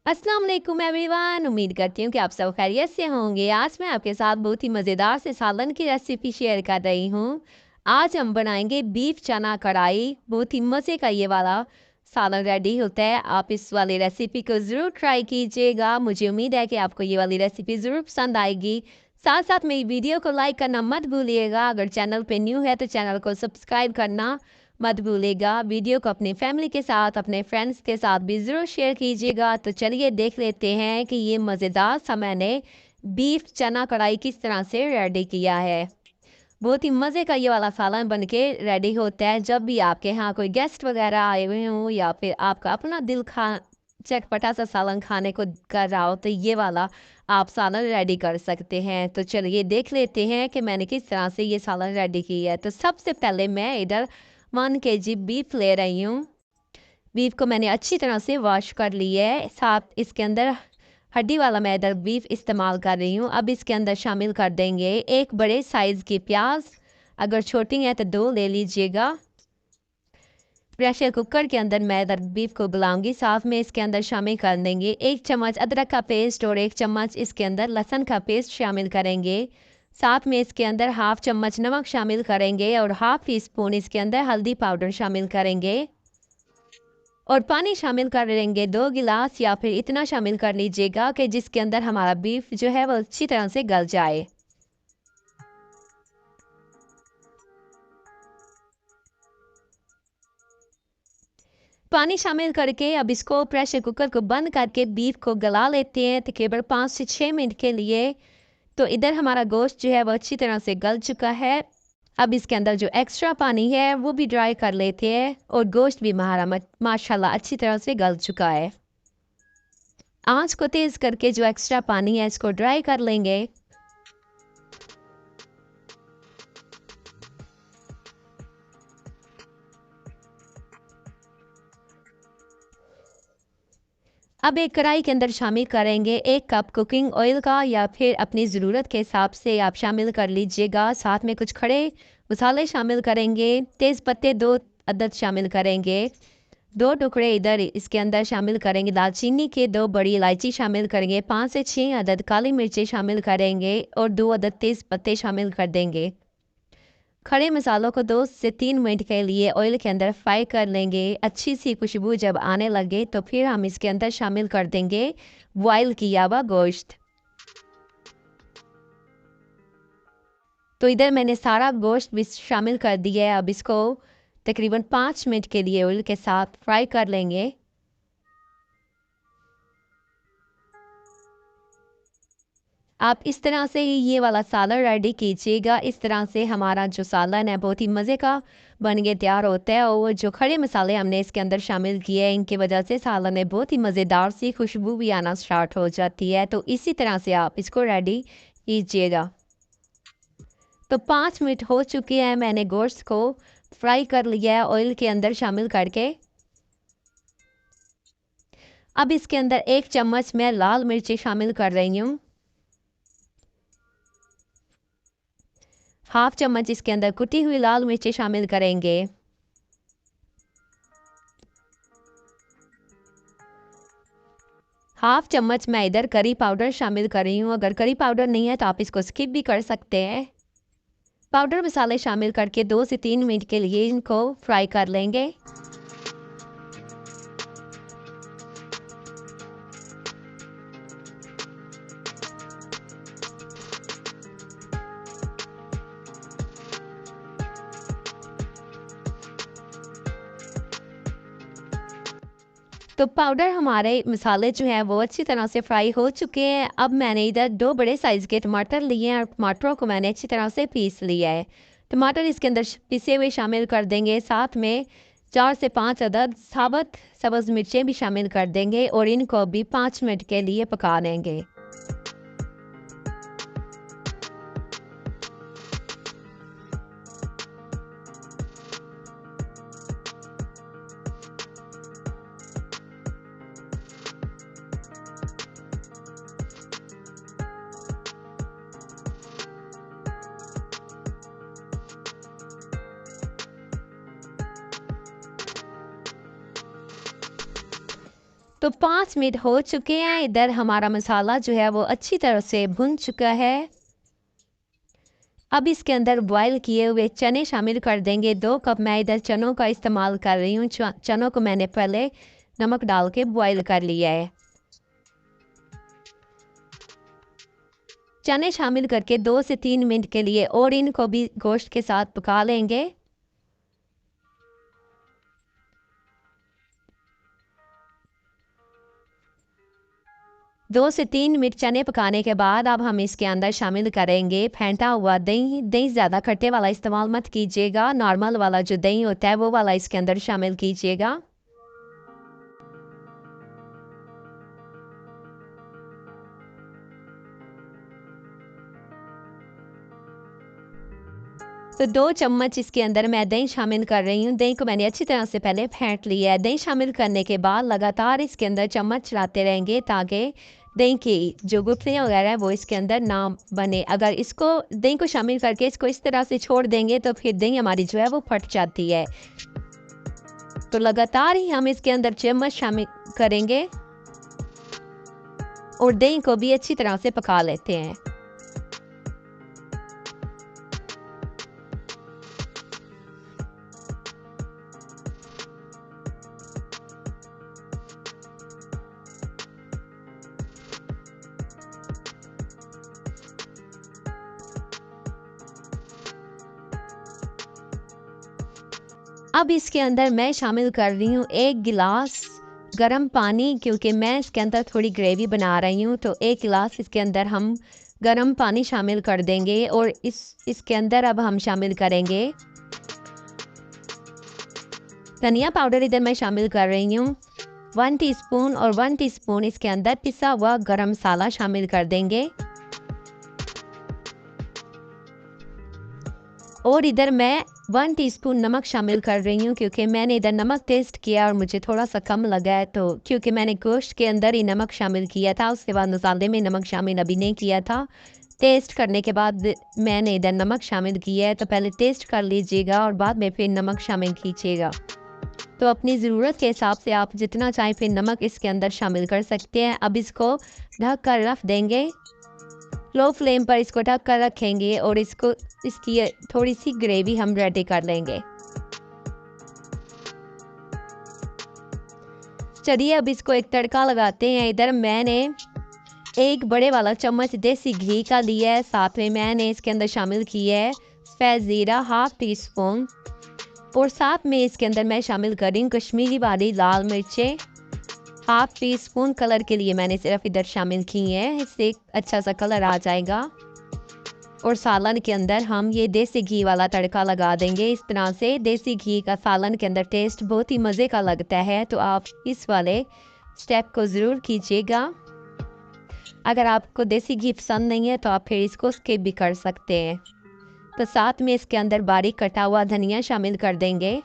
अस्सलाम वालेकुम एवरीवन। उम्मीद करती हूँ कि आप सब खैरियत से होंगे। आज मैं आपके साथ बहुत ही मज़ेदार से सालन की रेसिपी शेयर कर रही हूँ। आज हम बनाएंगे बीफ चना कढ़ाई। बहुत ही मज़े का ये वाला सालन रेडी होता है। आप इस वाली रेसिपी को ज़रूर ट्राई कीजिएगा। मुझे उम्मीद है कि आपको ये वाली रेसिपी ज़रूर पसंद आएगी। साथ साथ मेरी वीडियो को लाइक करना मत भूलिएगा। अगर चैनल पे न्यू है तो चैनल को सब्सक्राइब करना मत भूलिएगा। वीडियो को अपनी फैमिली के साथ, अपने फ्रेंड्स के साथ भी ज़रूर शेयर कीजिएगा। तो चलिए देख लेते हैं कि ये मज़ेदार सा मैंने बीफ चना कढ़ाई किस तरह से रेडी किया है। बहुत ही मज़े का ये वाला सालन बन के रेडी होता है। जब भी आपके यहाँ कोई गेस्ट वगैरह आए हुए हों या फिर आपका अपना दिल खा चटपटा सा सालन खाने को कर रहा हो तो ये वाला आप सालन रेडी कर सकते हैं। तो चलिए देख लेते हैं कि मैंने किस तरह से ये सालन रेडी किया है। तो सबसे पहले मैं इधर 1 kg बीफ ले रही हूँ। बीफ को मैंने अच्छी तरह से वॉश कर लिया है। साथ इसके अंदर हड्डी वाला मैं इधर बीफ इस्तेमाल कर रही हूँ। अब इसके अंदर शामिल कर देंगे एक बड़े साइज़ की प्याज। अगर छोटी है तो 2 ले लीजिएगा। प्रेशर कुकर के अंदर मैं इधर बीफ को गलाऊंगी। साथ में इसके अंदर शामिल कर देंगे 1 चम्मच अदरक का पेस्ट और 1 चम्मच इसके अंदर लहसुन का पेस्ट शामिल करेंगे। साथ में इसके अंदर हाफ चम्मच नमक शामिल करेंगे और हाफ टी स्पून इसके अंदर हल्दी पाउडर शामिल करेंगे और पानी शामिल कर लेंगे 2 गिलास या फिर इतना शामिल कर लीजिएगा कि जिसके अंदर हमारा बीफ जो है वो अच्छी तरह से गल जाए। पानी शामिल करके अब इसको प्रेशर कुकर को बंद करके बीफ को गला लेते हैं तकरीबन 5 से 6 मिनट के लिए। तो इधर हमारा गोश्त जो है वो अच्छी तरह से गल चुका है। अब इसके अंदर जो एक्स्ट्रा पानी है वो भी ड्राई कर लेते हैं और गोश्त भी हमारा माशाल्लाह अच्छी तरह से गल चुका है। आंच को तेज़ करके जो एक्स्ट्रा पानी है इसको ड्राई कर लेंगे। अब एक कढ़ाई के अंदर शामिल करेंगे 1 कप कुकिंग ऑयल का या फिर अपनी ज़रूरत के हिसाब से आप शामिल कर लीजिएगा। साथ में कुछ खड़े मसाले शामिल करेंगे। तेज़ पत्ते 2 अदद शामिल करेंगे। 2 टुकड़े इधर इसके अंदर शामिल करेंगे दालचीनी के। 2 बड़ी इलायची शामिल करेंगे। 5 से 6 अदद काली मिर्चें शामिल करेंगे और 2 अदद तेज़ पत्ते शामिल कर देंगे। खड़े मसालों को 2 से 3 मिनट के लिए ऑयल के अंदर फ्राई कर लेंगे। अच्छी सी खुशबू जब आने लगे तो फिर हम इसके अंदर शामिल कर देंगे बॉयल किया हुआ गोश्त। तो इधर मैंने सारा गोश्त भी शामिल कर दिया है। अब इसको तकरीबन 5 मिनट के लिए ऑयल के साथ फ्राई कर लेंगे। आप इस तरह से ही ये वाला सालन रेडी कीजिएगा। इस तरह से हमारा जो सालन है बहुत ही मज़े का बन के तैयार होता है और जो खड़े मसाले हमने इसके अंदर शामिल किए हैं इनकी वजह से सालन में बहुत ही मज़ेदार सी खुशबू भी आना स्टार्ट हो जाती है। तो इसी तरह से आप इसको रेडी कीजिएगा। तो 5 मिनट हो चुके हैं। मैंने गोश्त को फ्राई कर लिया है ऑयल के अंदर शामिल करके। अब इसके अंदर 1 चम्मच मैं लाल मिर्ची शामिल कर रही हूँ। हाफ चम्मच इसके अंदर कुटी हुई लाल मिर्ची शामिल करेंगे। हाफ चम्मच मैं इधर करी पाउडर शामिल कर रही हूँ। अगर करी पाउडर नहीं है तो आप इसको स्किप भी कर सकते हैं। पाउडर मसाले शामिल करके 2 से 3 मिनट के लिए इनको फ्राई कर लेंगे। तो पाउडर हमारे मसाले जो हैं वो अच्छी तरह से फ्राई हो चुके हैं। अब मैंने इधर 2 बड़े साइज़ के टमाटर लिए हैं और टमाटरों को मैंने अच्छी तरह से पीस लिया है। टमाटर इसके अंदर पिसे हुए शामिल कर देंगे। साथ में 4 से 5 अदद साबुत सब्ज़ मिर्चें भी शामिल कर देंगे और इनको भी 5 मिनट के लिए पका लेंगे। तो तो 5 मिनट हो चुके हैं। इधर हमारा मसाला जो है वो अच्छी तरह से भुन चुका है। अब इसके अंदर बॉईल किए हुए चने शामिल कर देंगे। 2 कप मैं इधर चनों का इस्तेमाल कर रही हूँ। चनों को मैंने पहले नमक डाल के बॉईल कर लिया है। चने शामिल करके 2 से 3 मिनट के लिए और इनको भी गोश्त के साथ पका लेंगे। दो से 3 मिनट चने पकाने के बाद अब हम इसके अंदर शामिल करेंगे फेंटा हुआ दही। दही ज़्यादा खट्टे वाला इस्तेमाल मत कीजिएगा, नॉर्मल वाला जो दही होता है वो वाला इसके अंदर शामिल कीजिएगा। तो 2 चम्मच इसके अंदर मैं दही शामिल कर रही हूँ। दही को मैंने अच्छी तरह से पहले फेंट लिया है। दही शामिल करने के बाद लगातार इसके अंदर चम्मच चलाते रहेंगे ताकि दही की जो गुठलियाँ वगैरह है वो इसके अंदर ना बने। अगर इसको दही को शामिल करके इसको इस तरह से छोड़ देंगे तो फिर दही हमारी जो है वो फट जाती है। तो लगातार ही हम इसके अंदर चम्मच शामिल करेंगे और दही को भी अच्छी तरह से पका लेते हैं। अब इसके अंदर मैं शामिल कर रही हूँ 1 गिलास गर्म पानी, क्योंकि मैं इसके अंदर थोड़ी ग्रेवी बना रही हूँ। तो 1 गिलास इसके अंदर हम गर्म पानी शामिल कर देंगे और इसके अंदर अब हम शामिल करेंगे धनिया पाउडर। इधर मैं शामिल कर रही हूँ 1 टीस्पून और 1 टीस्पून इसके अंदर पिसा हुआ गरम मसाला शामिल कर देंगे। और इधर मैं 1 टीस्पून नमक शामिल कर रही हूँ, क्योंकि मैंने इधर नमक टेस्ट किया और मुझे थोड़ा सा कम लगा है। तो क्योंकि मैंने गोश्त के अंदर ही नमक शामिल किया था, उसके बाद मसाले में नमक शामिल अभी नहीं किया था। टेस्ट करने के बाद मैंने इधर नमक शामिल किया है। तो पहले टेस्ट कर लीजिएगा और बाद में फिर नमक शामिल कीजिएगा। तो अपनी ज़रूरत के हिसाब से आप जितना चाहें फिर नमक इसके अंदर शामिल कर सकते हैं। अब इसको ढक कर रख देंगे। लो फ्लेम पर इसको ढक कर रखेंगे और इसकी थोड़ी सी ग्रेवी हम रेडी कर लेंगे। चलिए अब इसको एक तड़का लगाते हैं। इधर मैंने 1 बड़े वाला चम्मच देसी घी का लिया है। साथ में मैंने इसके अंदर शामिल किया है सफ़ेद ज़ीरा ½ टीस्पून और साथ में इसके अंदर मैं शामिल कर रही हूँ कश्मीरी वाली लाल मिर्चें ½ टीस्पून। कलर के लिए मैंने सिर्फ इधर शामिल की है, इससे अच्छा सा कलर आ जाएगा। और सालन के अंदर हम ये देसी घी वाला तड़का लगा देंगे। इस तरह से देसी घी का सालन के अंदर टेस्ट बहुत ही मज़े का लगता है। तो आप इस वाले स्टेप को ज़रूर कीजिएगा। अगर आपको देसी घी पसंद नहीं है तो आप फिर इसको स्किप भी कर सकते हैं। तो साथ में इसके अंदर बारीक कटा हुआ धनिया शामिल कर देंगे।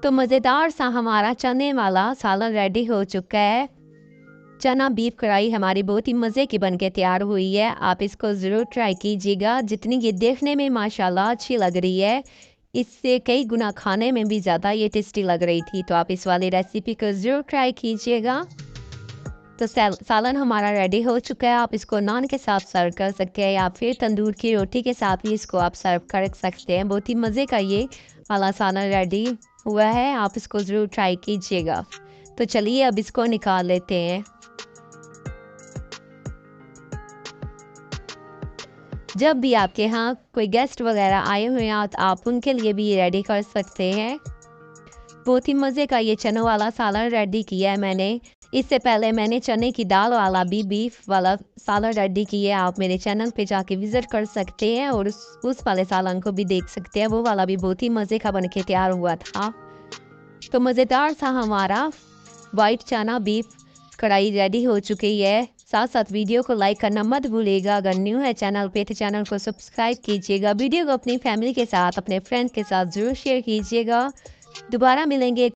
तो मज़ेदार सा हमारा चने वाला सालन रेडी हो चुका है। चना बीफ कढ़ाई हमारी बहुत ही मज़े की बनके तैयार हुई है। आप इसको ज़रूर ट्राई कीजिएगा। जितनी ये देखने में माशाल्लाह अच्छी लग रही है, इससे कई गुना खाने में भी ज़्यादा ये टेस्टी लग रही थी। तो आप इस वाली रेसिपी को ज़रूर ट्राई कीजिएगा। तो सालन हमारा रेडी हो चुका है। आप इसको नान के साथ सर्व कर सकते हैं या फिर तंदूर की रोटी के साथ भी इसको आप सर्व कर सकते हैं। बहुत ही मज़े का ये वाला सालन रेडी हुआ है। आप इसको ज़रूर ट्राई कीजिएगा। तो चलिए अब इसको निकाल लेते हैं। जब भी आपके यहाँ कोई गेस्ट वगैरह आए हुए हैं तो आप उनके लिए भी ये रेडी कर सकते हैं। बहुत ही मज़े का ये चनों वाला सालन रेडी किया है मैंने। इससे पहले मैंने चने की दाल वाला भी बीफ वाला सालन रेडी किया है। आप मेरे चैनल पे जाके विज़िट कर सकते हैं और उस वाले सालन को भी देख सकते हैं। वो वाला भी बहुत ही मज़े का बन के तैयार हुआ था। तो मज़ेदार सा हमारा वाइट चना बीफ कढ़ाई रेडी हो चुकी है। साथ साथ वीडियो को लाइक करना मत भूलिएगा। अगर न्यू है चैनल पे तो चैनल को सब्सक्राइब कीजिएगा। वीडियो को अपनी फैमिली के साथ, अपने फ्रेंड्स के साथ ज़रूर शेयर कीजिएगा। दोबारा मिलेंगे